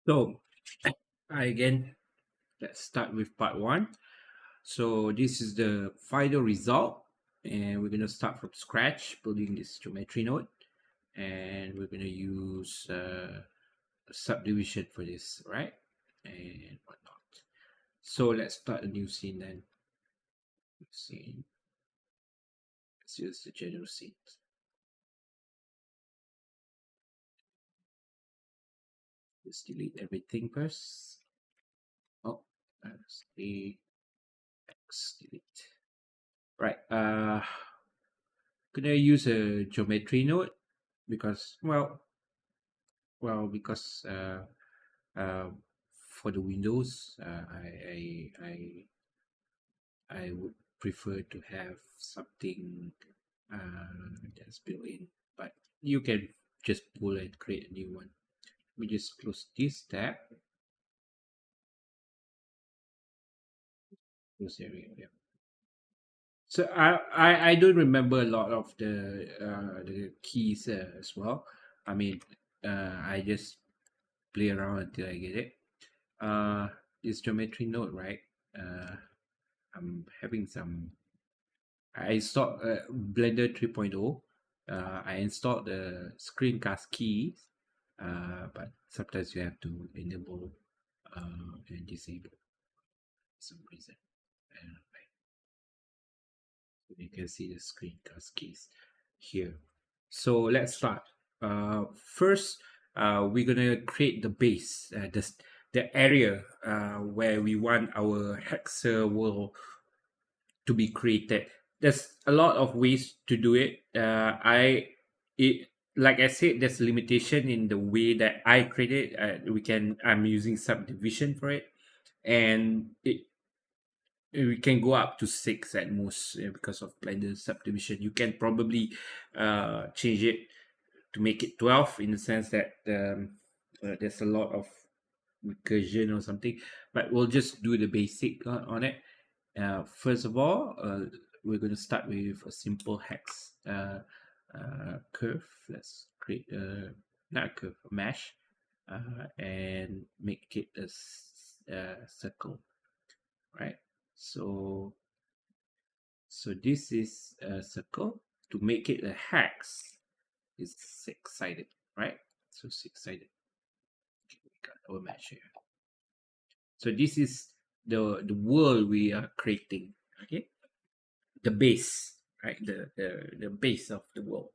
So, again, let's start with part one. So, this is the final result, and we're going to start from scratch, building this geometry node, and we're going to use subdivision for this, right? And whatnot. So, let's start a new scene then. Scene. Let's use the general scene. Just delete everything first. Oh, that's the X delete. Right. Gonna use a geometry node because because uh, for the Windows I would prefer to have something that's built in, but you can just pull and create a new one. We just close this tab, close area. Yeah. So I don't remember a lot of the keys as well. I mean, I just play around until I get it. Uh, this geometry node, right? Uh, I'm having some. I installed Blender 3.0. I installed the screencast keys, but sometimes you have to enable and disable for some reason. And you can see the screencast keys here. So let's start. First, we're gonna create the base, the area where we want our Hex World to be created. There's a lot of ways to do it. It like I said, there's a limitation in the way that I create it. I'm using subdivision for it, and we can go up to 6 at most because of Blender subdivision. You can probably change it to make it 12 in the sense that there's a lot of recursion or something, but we'll just do the basic on it. First of all, we're going to start with a simple hex curve. Let's create not a curve, a mesh, and make it a circle, right? So, so this is a circle. To make it a hex, is six-sided, right? So six-sided. We got our mesh here. So this is the world we are creating. Okay, the base, right? The base of the world.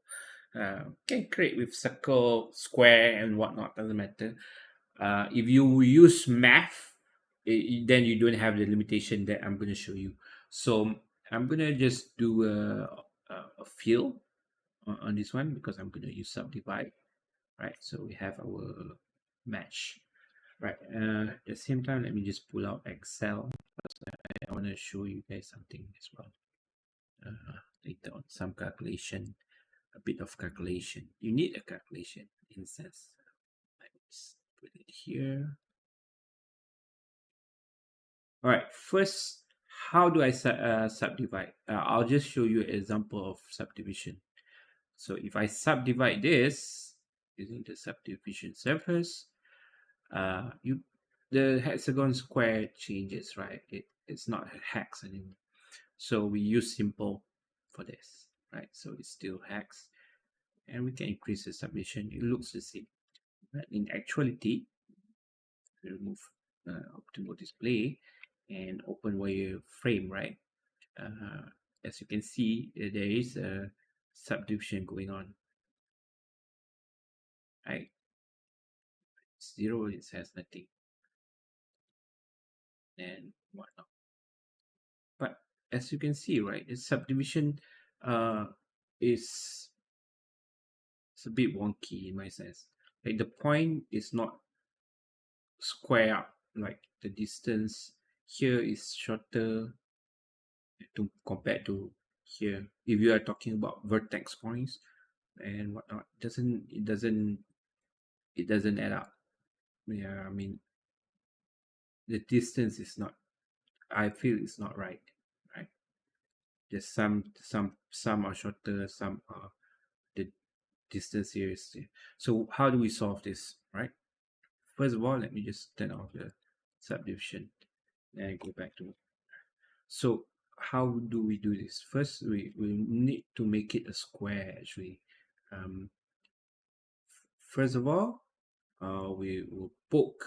Can create with circle, square, and whatnot. Doesn't matter. If you use math, then you don't have the limitation that I'm going to show you. So I'm going to just do a fill on this one because I'm going to use subdivide, right? So we have our match, right? At the same time, let me just pull out Excel because I want to show you guys something as well. Later on, some calculation, a bit of calculation. You need a calculation in a sense. Let's put it here. All right, first, how do I subdivide? I'll just show you an example of subdivision. So if I subdivide this using the subdivision surface, you the hexagon square changes, right? It's not a hex anymore. So we use simple for this, right? So it's still hex, and we can increase the subdivision. It looks the same. But in actuality, we remove optimal display and open wireframe, right? Uh, as you can see, there is a subdivision going on, right? 0, it says nothing, and whatnot. But as you can see, right, the subdivision uh, is it's a bit wonky in my sense. Like the point is not square up, like the distance here is shorter to compared to here. If you are talking about vertex points and whatnot, it doesn't add up. Yeah, I mean the distance is not. I feel it's not right. Right. There's some are shorter, some are the distance here is. So how do we solve this? Right. first of all, let me just turn off the subdivision and go back to. So how do we do this? First, we need to make it a square actually. Um, First of all, we will poke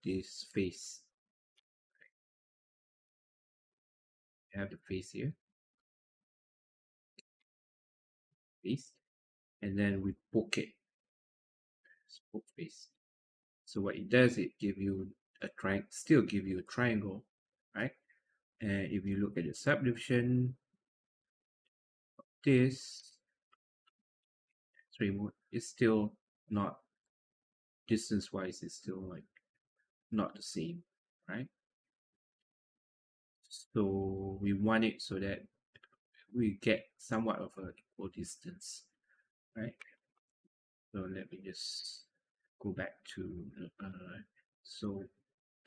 this face. We have the face here, face, and then we poke it, poke face. So what it does, it give you a triangle, still give you a triangle, right? And if you look at the subdivision, this remote is still not distance wise, it's still like not the same, right? So we want it so that we get somewhat of a equal distance, right? So let me just go back to so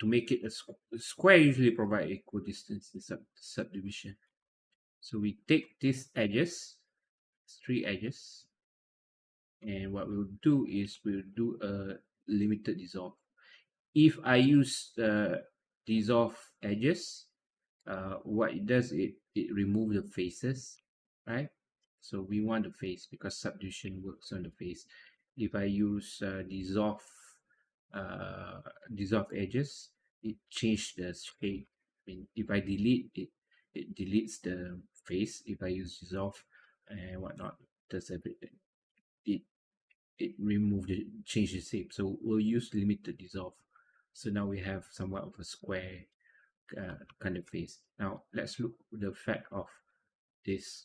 to make it a square usually provide equal distance in subdivision. So we take these edges, 3 edges, and what we'll do is we'll do a limited dissolve. If I use dissolve edges, what it does, it remove the faces, right? So we want the face because subdivision works on the face. If I use uh, dissolve edges, it change the shape. I mean, if I delete it, it deletes the face. If I use dissolve and whatnot, does everything. It remove the change the shape. So we'll use limited dissolve. So now we have somewhat of a square kind of face. Now let's look at the effect of this.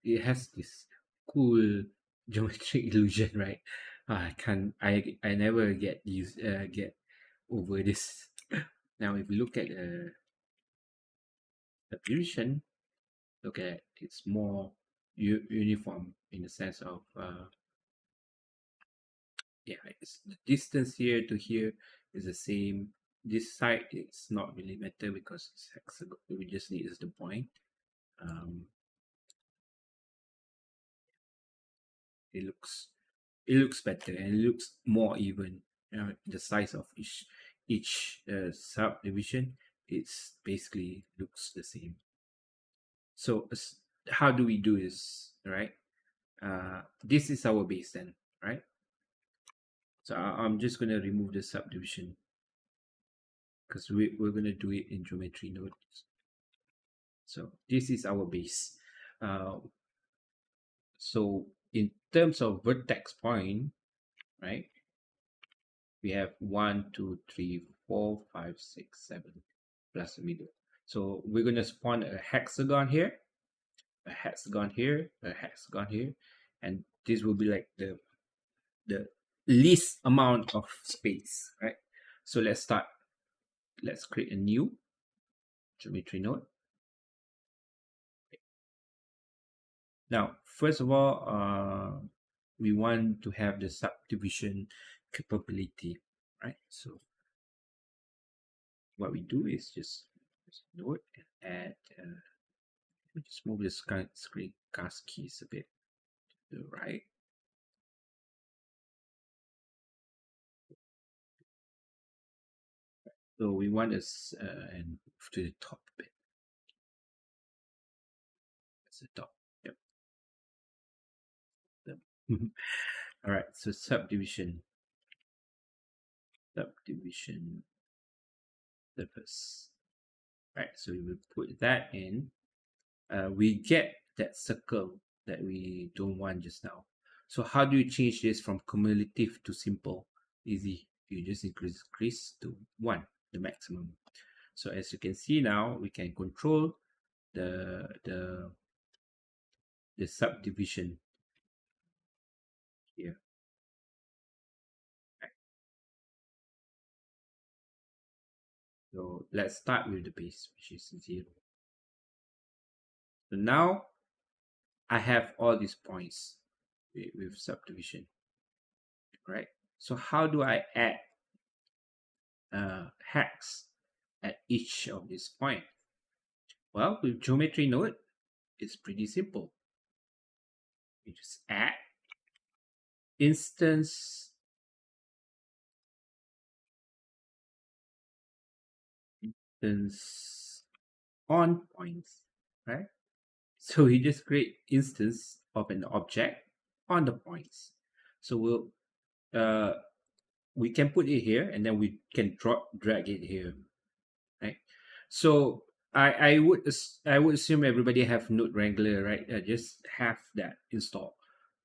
It has this cool geometric illusion, right? I can't. I never get over this. Now, if we look at the subdivision, look at it, it's more uniform in the sense of yeah, it's the distance here to here is the same. This side it's not really matter because it's hexagon. We just need is the point. Um, it looks better and it looks more even. The size of each subdivision, it's basically looks the same. So how do we do this, right? This is our base then, right? So I'm just going to remove the subdivision because we're going to do it in geometry nodes. So this is our base. So in terms of vertex point, right? We have 1, 2, 3, 4, 5, 6, 7 plus the middle. So we're going to spawn a hexagon here, a hexagon here, a hexagon here, and this will be like the least amount of space, right? So let's start. Let's create a new geometry node. Now, first of all, we want to have the subdivision capability, right? So what we do is just node and add. Let me just move this screen cast keys a bit to the right. So we want this and move to the top bit. That's the top. Yep. All right. So subdivision surface. Right. So we will put that in. We get that circle that we don't want just now. So how do you change this from cumulative to simple? Easy. You just increase to 1, the maximum. So as you can see now, we can control the subdivision here. So let's start with the base, which is 0. So now I have all these points with subdivision, right? So how do I add hex at each of these points? Well, with geometry node, it's pretty simple. You just add instance instance on points, right? So we just create instance of an object on the points. So we can put it here, and then we can drag it here, right? So I would assume everybody have Node Wrangler, right? Just have that installed,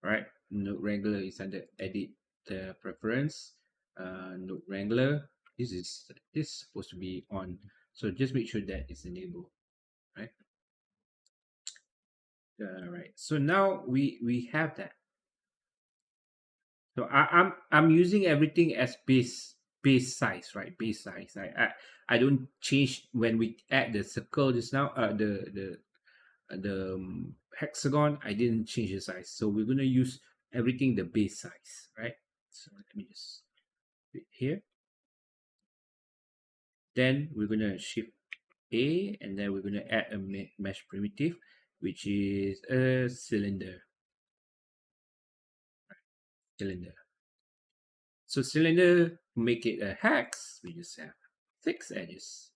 right? Node Wrangler is under edit the preference. Node Wrangler. This is supposed to be on. So just make sure that is enabled, right? Right. So now we have that. So I'm using everything as base size, right? Base size. I don't change when we add the circle just now. The hexagon, I didn't change the size. So we're gonna use everything the base size, right? So let me just put it here. Then we're gonna shift A, and then we're gonna add a mesh primitive, which is a cylinder. So cylinder, make it a hex, we just have 6 edges,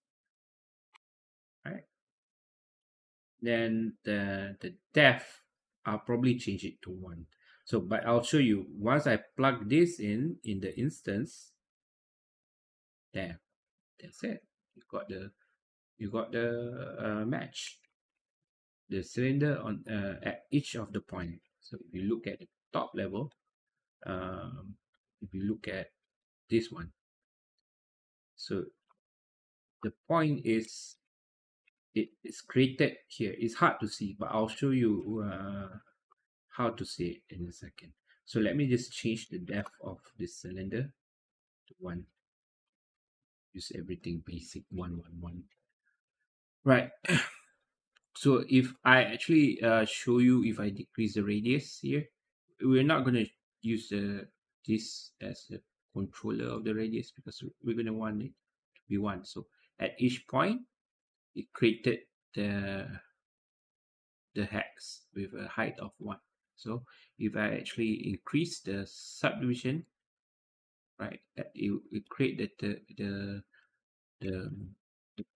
right? Then the depth, I'll probably change it to 1. So, but I'll show you once I plug this in the instance. There, that's it. You got the match. The cylinder on at each of the point. So if you look at the top level, if you look at this one, so the point is it's created here. It's hard to see, but I'll show you how to see it in a second. So let me just change the depth of this cylinder to 1. Use everything basic 111. Right. So if I actually show you, if I decrease the radius here, we're not going to use this as a controller of the radius because we're going to want it to be 1. So at each point, it created the hex with a height of 1. So if I actually increase the subdivision, right, it create the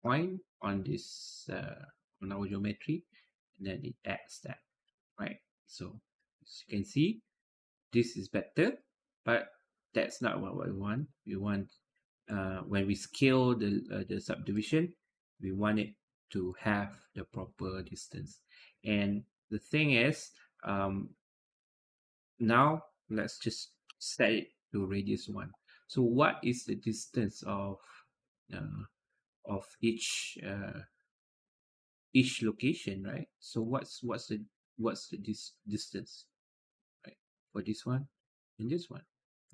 point on this on our geometry, and then it adds that, right? So as you can see, this is better, but that's not what we want. We want when we scale the subdivision, we want it to have the proper distance. And the thing is, now let's just set it to radius 1. So what is the distance of each location, right? So what's the distance, right, for this one and this one,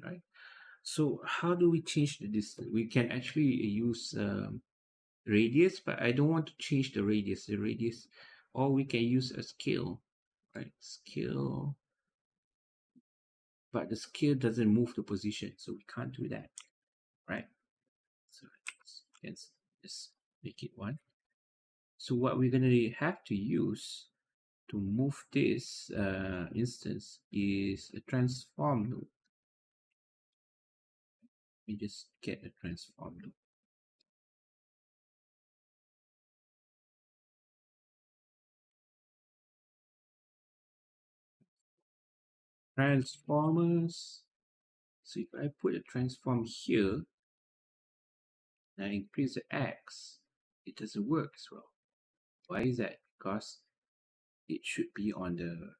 right? So how do we change the distance? We can actually use radius, but I don't want to change the radius. Or we can use a scale, right? Scale, but the scale doesn't move the position, so we can't do that, right? So let's just make it 1. So what we're gonna have to use to move this instance is a transform loop. We just get a transform loop. Transformers. So if I put a transform here and I increase the X, it doesn't work as well. Why is that? Because it should be on the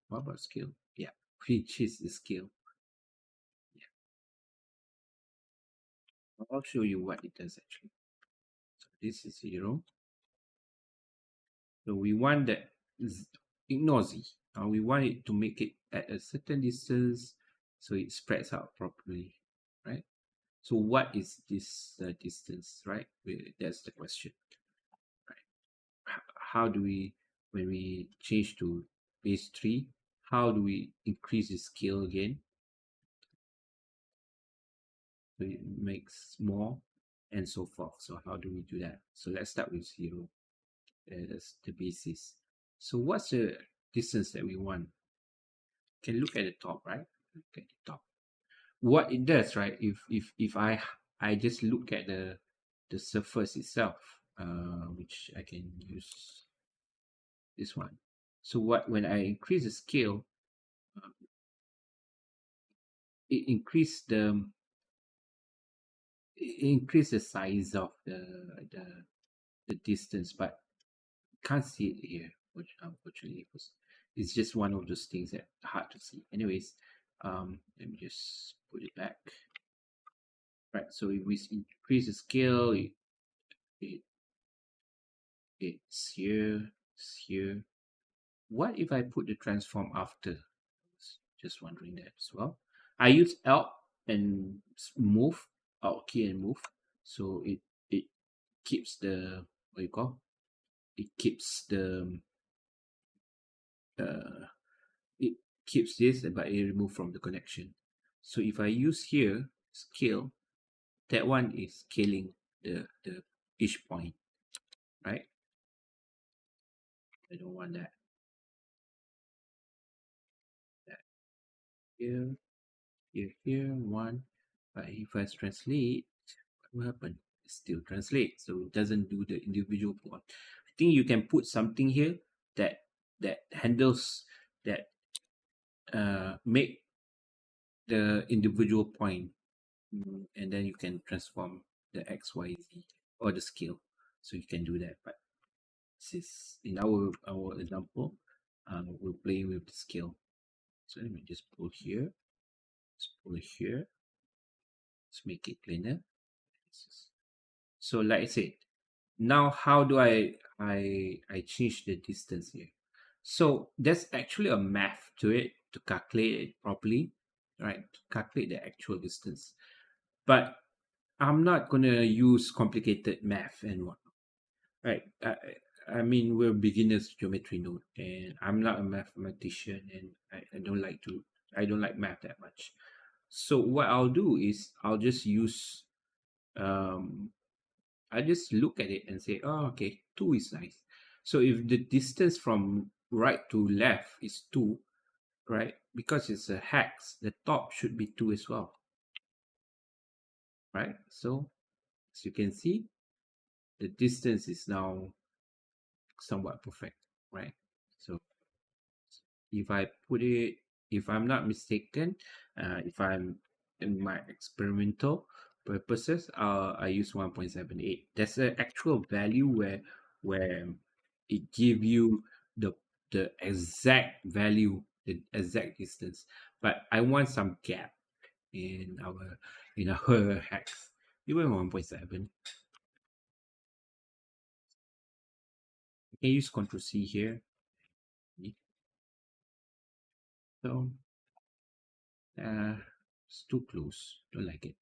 what about scale? Yeah, which is the scale. Yeah. I'll show you what it does actually. So this is 0. So we want that ignore Z. We want it to make it at a certain distance so it spreads out properly, right? So what is this distance, right? That's the question, right? How do we, when we change to base 3, how do we increase the scale again? So it makes more and so forth. So how do we do that? So let's start with 0 as the basis. So what's the distance that we want? Can look at the top, right? Look at the top. What it does, right? If I I just look at the surface itself, which I can use this one. So when I increase the scale, it increase the size of the distance, but can't see it here, which unfortunately because it's just one of those things that hard to see. Anyways, let me just put it back. Right, so if we increase the scale, it's here, it's here. What if I put the transform after? Just wondering that as well. I use Alt and move, Alt key and move, so it keeps the what you call? It keeps the it keeps this, but it remove from the connection. So if I use here scale, that one is scaling the each point, right? I don't want that. Here, here, one. But if I translate, what will happen? It still translate, so it doesn't do the individual point. I think you can put something here that handles that make the individual point, and then you can transform the X, Y, Z or the scale. So you can do that. But this is in our example, we're playing with the scale. So let me just pull here. Let's pull here. Let's make it cleaner. So like I said, now how do I change the distance here? So there's actually a math to it to calculate it properly, right? To calculate the actual distance. But I'm not gonna use complicated math and whatnot. Right. I mean we're beginners geometry node, and I'm not a mathematician, and I don't like to I don't like math that much. So what I'll do is I'll just use I just look at it and say, oh, okay, 2 is nice. So if the distance from right to left is 2, right? Because it's a hex, the top should be 2 as well, right? So as you can see, the distance is now somewhat perfect, right? So if I put it, if I'm not mistaken, if I'm in my experimental purposes, I use 1.78. That's the actual value where it give you the exact value, the exact distance. But I want some gap in our hex. Even 1.7. I can use Ctrl C here. So it's too close. Don't like it.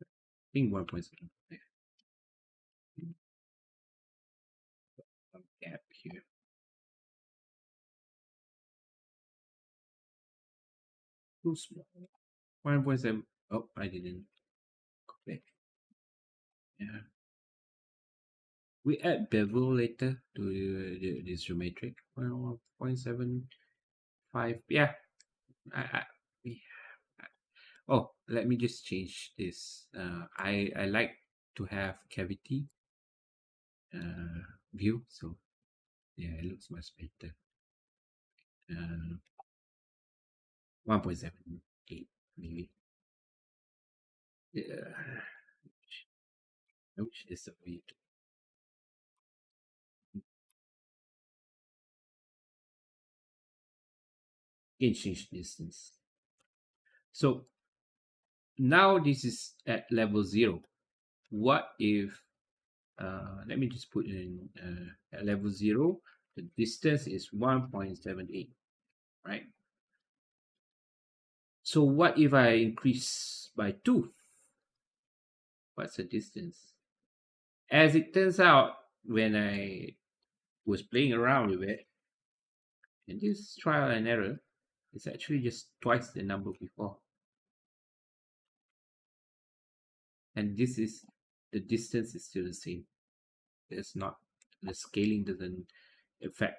I think 1.7. Some gap here. Too small. 1.7. Oh, I didn't copy. Yeah. We add bevel later to this geometric. 1.75. Yeah. I, we Oh, let me just change this. I like to have cavity view, so yeah, it looks much better. 1.78 maybe. Yeah, which is a way to change distance. So now this is at level 0. What if let me just put in at level 0, the distance is 1.78, right? So what if I increase by 2? What's the distance? As it turns out, when I was playing around with it, and this trial and error, it's actually just twice the number before. And this is, the distance is still the same. There's not, the scaling doesn't affect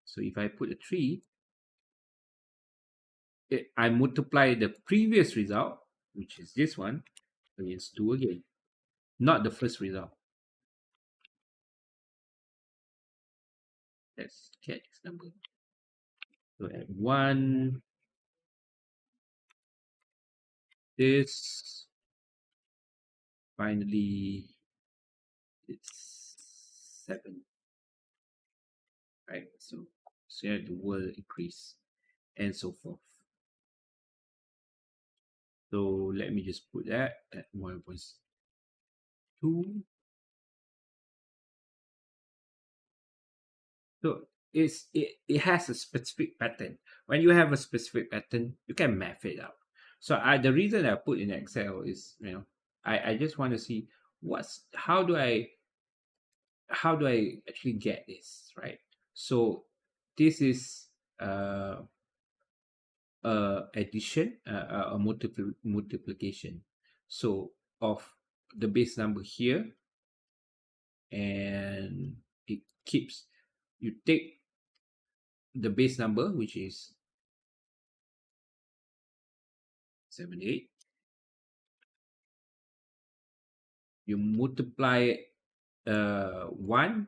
So if I put a 3, I multiply the previous result, which is this one, against 2 again, not the first result. Let's get this number. So at 1, this, finally, it's 7, right? So here the will increase, and so forth. So let me just put that at 1.2. So it has a specific pattern. When you have a specific pattern, you can map it out. So the reason I put in Excel is, I just want to see how do I actually get this, right? So this is uh addition, a multiplication. So of the base number here, and it keeps, you take the base number, which is 78, you multiply 1,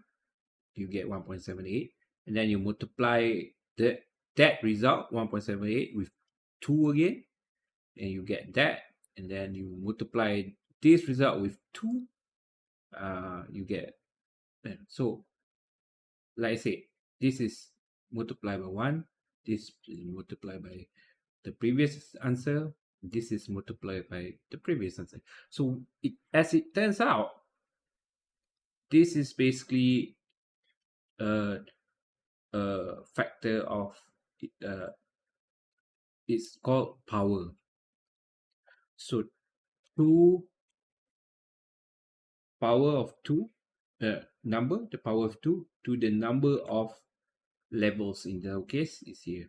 you get 1.78, and then you multiply that result 1.78 with 2 again, and you get that, and then you multiply this result with 2, you get, so like I said, this is multiplied by 1, this is multiplied by the previous answer, this is multiplied by the previous answer. So as it turns out, this is basically a, factor of, uh, it's called power. So 2 power of 2, the power of 2 to the number of levels in the case is here.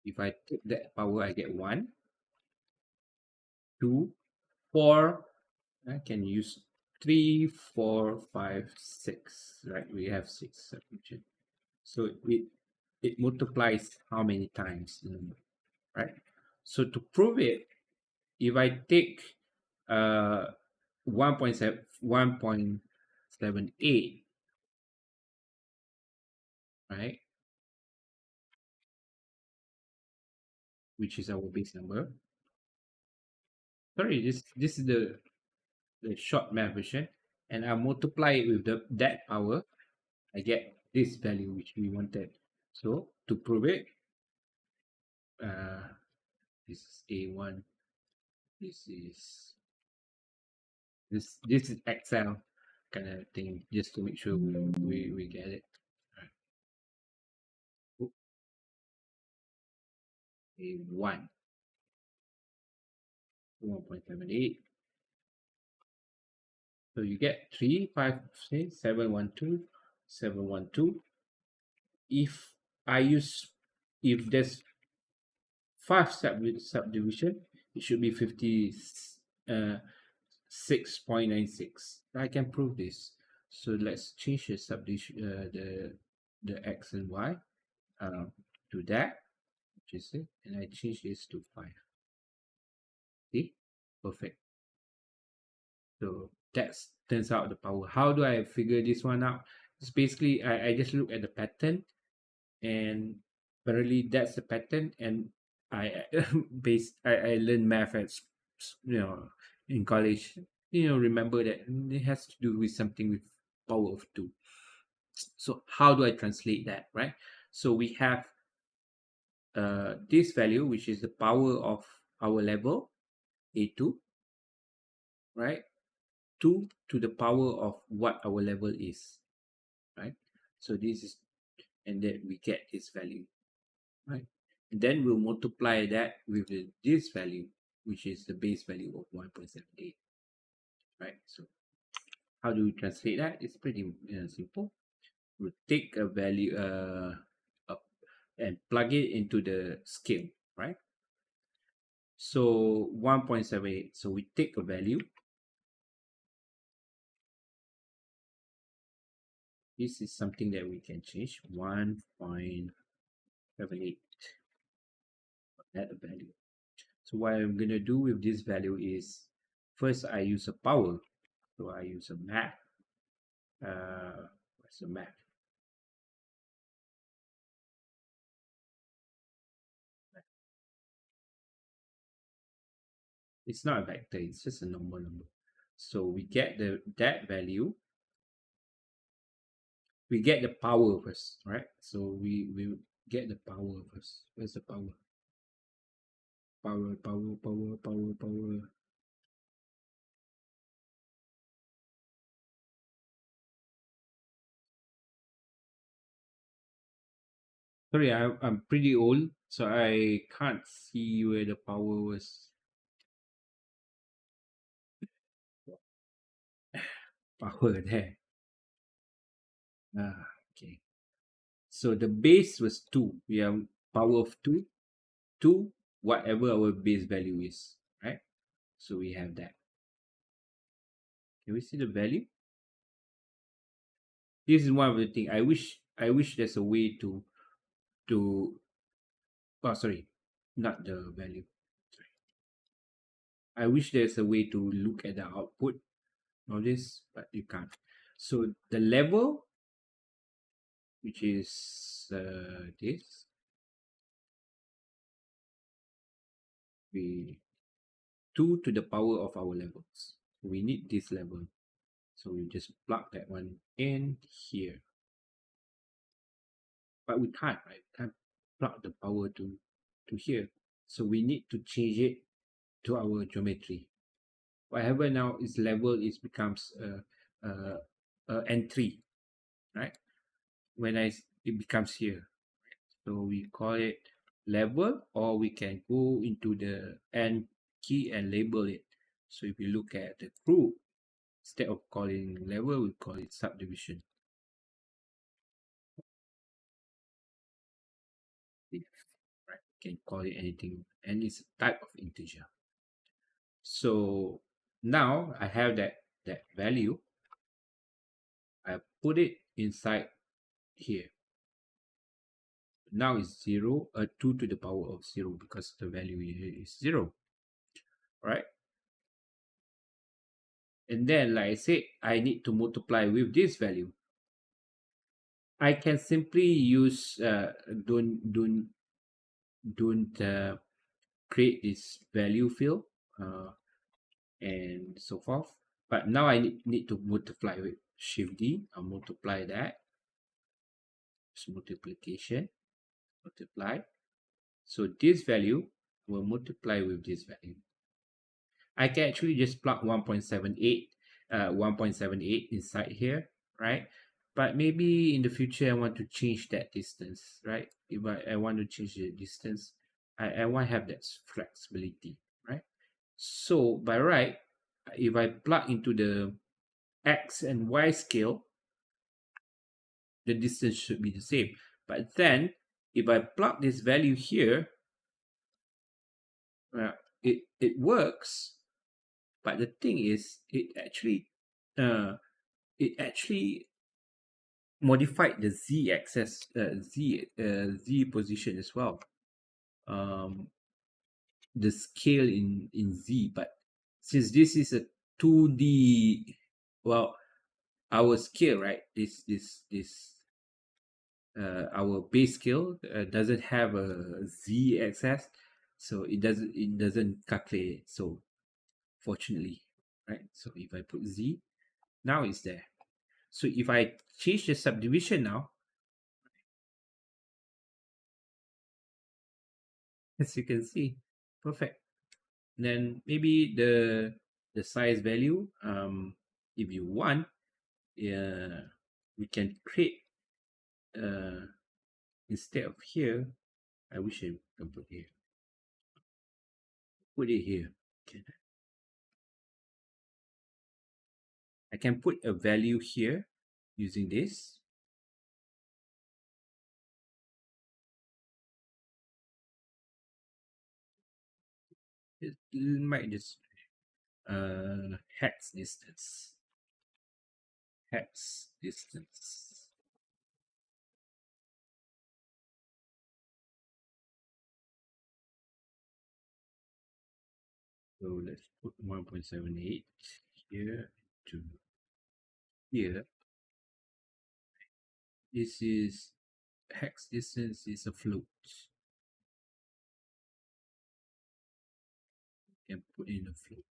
If I take that power, I get 1, 2, 4. I can use 3, 4, 5, 6. Right? We have 6 subdivision. So it multiplies how many times, right? So to prove it, if I take 1.78, right, which is our base number. Sorry, this is the short math version, and I multiply it with that power, I get this value which we wanted. So to prove it, this is A1, this is this is Excel kind of thing, just to make sure we get it. Right. A1, 1.78. So you get 3, 5, 6, 7, 1, 2, 7, 1, 2. If there's 5 subdivision, it should be 6.96. I can prove this. So let's change the subdivision, the x and y to that, which is it, and I change this to 5. See, perfect. So that's turns out the power. How do I figure this one out? It's basically I just look at the pattern, and apparently that's the pattern, and I I learned math at in college. Remember that it has to do with something with power of 2. So how do I translate that, right? So we have this value, which is the power of our level A2, right? 2 to the power of what our level is, right? So this is, and then we get this value, right? And then we'll multiply that with this value, which is the base value of 1.78, right? So how do we translate that? It's pretty simple. We'll take a value and plug it into the scale, right? So 1.78. So we take a value, this is something that we can change. 1.78, add a value. So what I'm gonna do with this value is, first I use a power. So I use a map. What's a map? It's not a vector, it's just a normal number. So we get that value. We get the power first, right? So we get the power first. Where's the power? Power. Sorry, I'm pretty old, so I can't see where the power was. Power there. Okay. So the base was 2. We have power of 2. 2, whatever our base value is, right? So we have that. Can we see the value? This is one of the things I wish there's a way to oh sorry, not the value. Sorry. I wish there's a way to look at the output of this, but you can't. So the level, which is this, we 2 to the power of our levels. We need this level. So we just plug that one in here. But we can't, right? Can't plug the power to here. So we need to change it to our geometry. Whatever now is level, it becomes N3, right? When it becomes here. So we call it level, or we can go into the N key and label it. So if you look at the group, instead of calling level, we call it subdivision. Right? You can call it anything, and it's a type of integer. So now I have that value. I put it inside here. Now it's 0, 2 to the power of 0, because the value here is 0, right? And then, like I said, I need to multiply with this value. I can simply use don't create this value field and so forth. But now I need to multiply with Shift D. I'll multiply that. It's multiplication, multiply. So this value will multiply with this value. I can actually just plug 1.78 inside here, right? But maybe in the future I want to change that distance, right? If I want to change the distance, I want to have that flexibility, right? So by right, if I plug into the X and Y scale, the distance should be the same. But then if I plug this value here, it works. But the thing is, it actually modified the z axis, z position as well. The scale in z, but since this is a 2D, well, our scale, right? This our base scale doesn't have a z axis, so it doesn't calculate. So fortunately, right? So if I put z, now it's there. So if I change the subdivision now, as you can see, perfect. Then maybe the size value, if you want, we can create instead of here. I wish I can put here. Put it here. Okay. I can put a value here using this. It might just hex distance. Hex distance. So let's put 1.78 here to here. This is hex distance is a float. You can put in a float.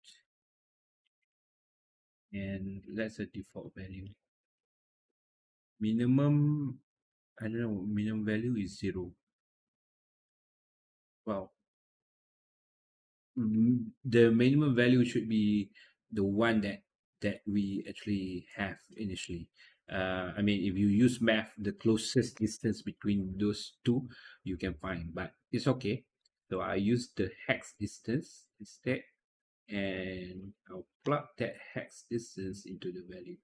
And that's a default value. Minimum, I don't know, minimum value is 0. Well, the minimum value should be the one that we actually have initially. I mean, if you use math, the closest distance between those two you can find, but it's okay. So I use the hex distance instead, and I'll plug that hex distance into the value,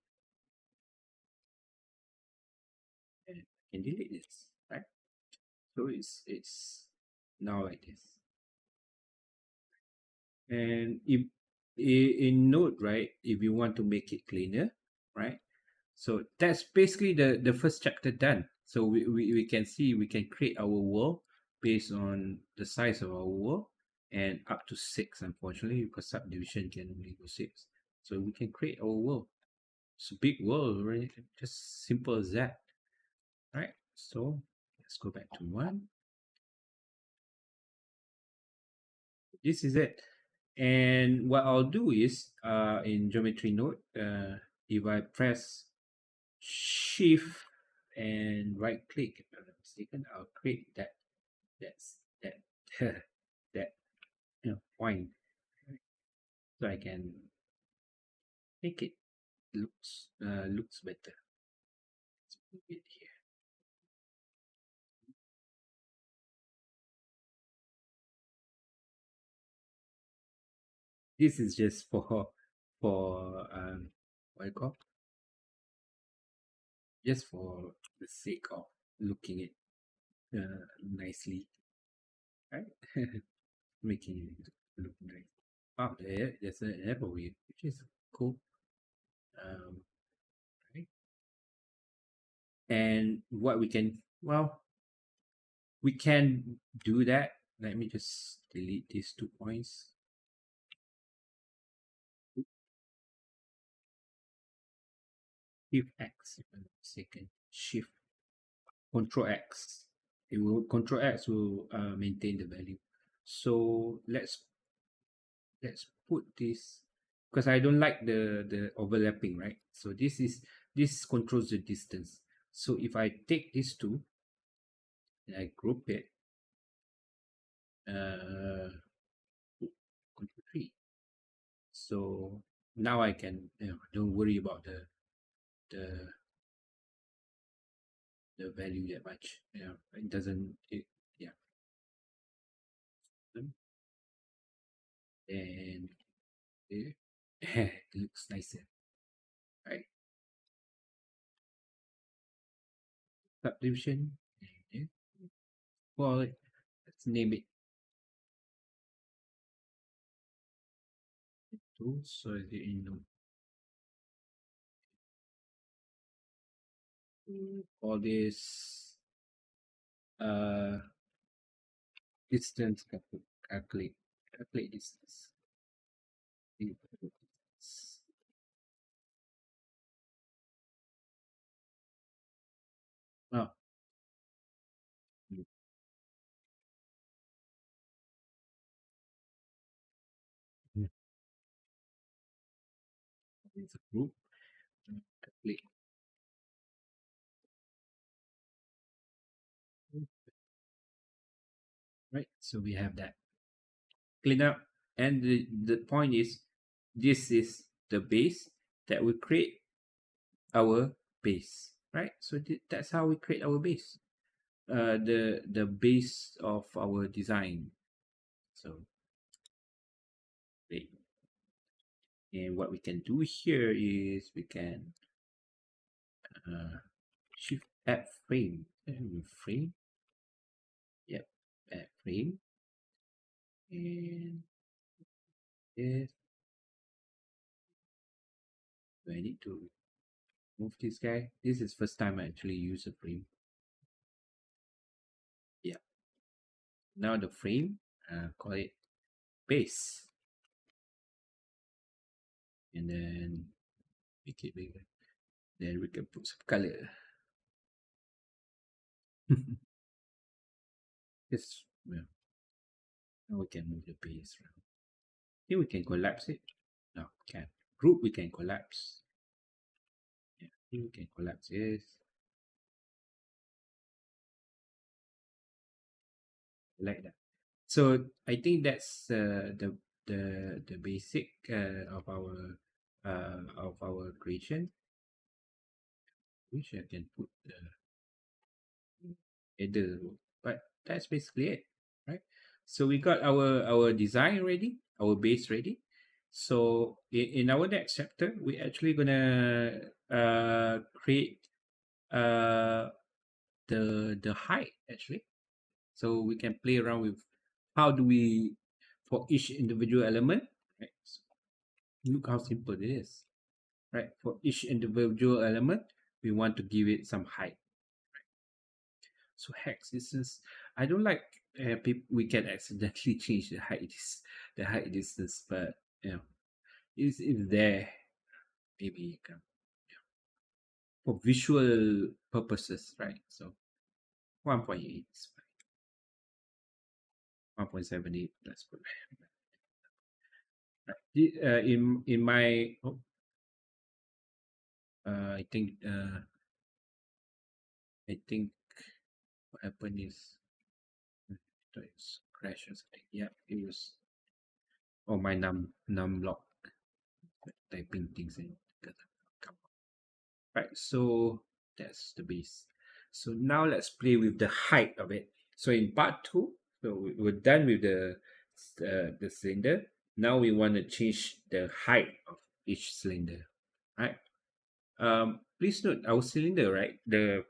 and I can delete this, right? So it's now like this. And if in Node, right, if you want to make it cleaner, right? So that's basically the first chapter done. So we can see we can create our world based on the size of our world and up to 6, unfortunately, because subdivision can only go 6. So we can create our world. It's a big world, right? Just simple as that, right? So let's go back to 1. This is it. And what I'll do is in geometry node, if I press shift and right click, if I'm not mistaken, I'll create that's that that point, right? So I can make it looks better. Let's move it here. This is just for what you call, just for the sake of looking it nicely, right? Making it look nice. Wow, there's an arrow here, which is cool. Um, right. And what we can, well, we can do that. Let me just delete these 2 points. Shift X, if I'm not mistaken. Shift Control X. It will Control X will maintain the value. So let's put this, because I don't like the overlapping, right? So this controls the distance. So if I take these two and I group it, control 3. So now I can, don't worry about the the value that much. It doesn't. Yeah. And it looks nicer, right? Subdivision. Yeah. Well, let's name it two. So you know, all this distance calculate distance. Oh, it's a group. Calculate. Right. So we have that. Clean up. And the point is, this is the base that will create our base, right? So that's how we create our base, the base of our design. So great. And what we can do here is we can shift add frame and frame, yep, add frame, and yes, I need to move this guy. This is first time I actually use a frame. Yeah, now the frame, call it base. and then make it bigger. Then we can put some color. Just well, now we can move the base around. Here we can collapse it. No, can't. Group we can collapse. Yeah, here we can collapse this. Like that. So I think that's the basic of our creation. Which I can put the header, but that's basically it, right? So we got our design ready, our base ready. So in our next chapter, we actually gonna create uh the height actually, so we can play around with how do we for each individual element, right? So look how simple it is, right? For each individual element, we want to give it some height. So hex distance, I don't like we can accidentally change the height distance, but you know, it's there. Maybe you can for visual purposes, right? So 1.8 is fine. 1.78. Let's put in my I think what happened is it's crash or something. Yeah, it was my num lock typing things in. Right, so that's the base. So now let's play with the height of it. So in part 2, so we're done with the cylinder. Now we want to change the height of each cylinder, right? Please note our cylinder, right? The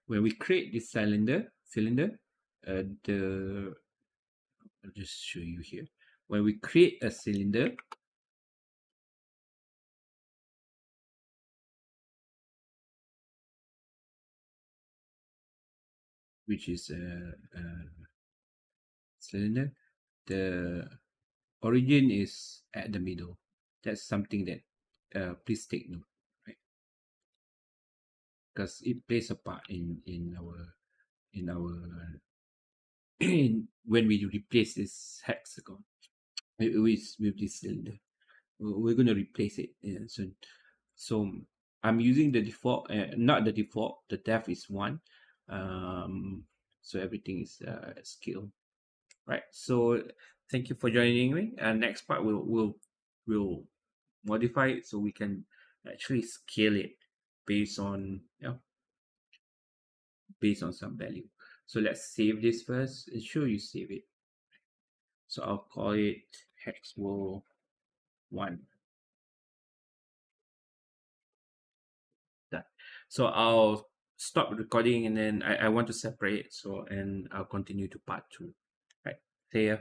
when we create this cylinder, the I'll just show you here. When we create a cylinder, which is a cylinder, the origin is at the middle. That's something that please take note, right? Because it plays a part in our when we replace this hexagon with this cylinder. We're going to replace it. Yeah, so I'm using the default, not the default. The depth is 1. So everything is scale, right? So thank you for joining me. And next part we'll modify it so we can actually scale it based on based on some value. So let's save this first. Ensure you save it. So I'll call it Hex World 1. Done. So I'll stop recording and then I want to separate. So and I'll continue to part 2. Right. See ya.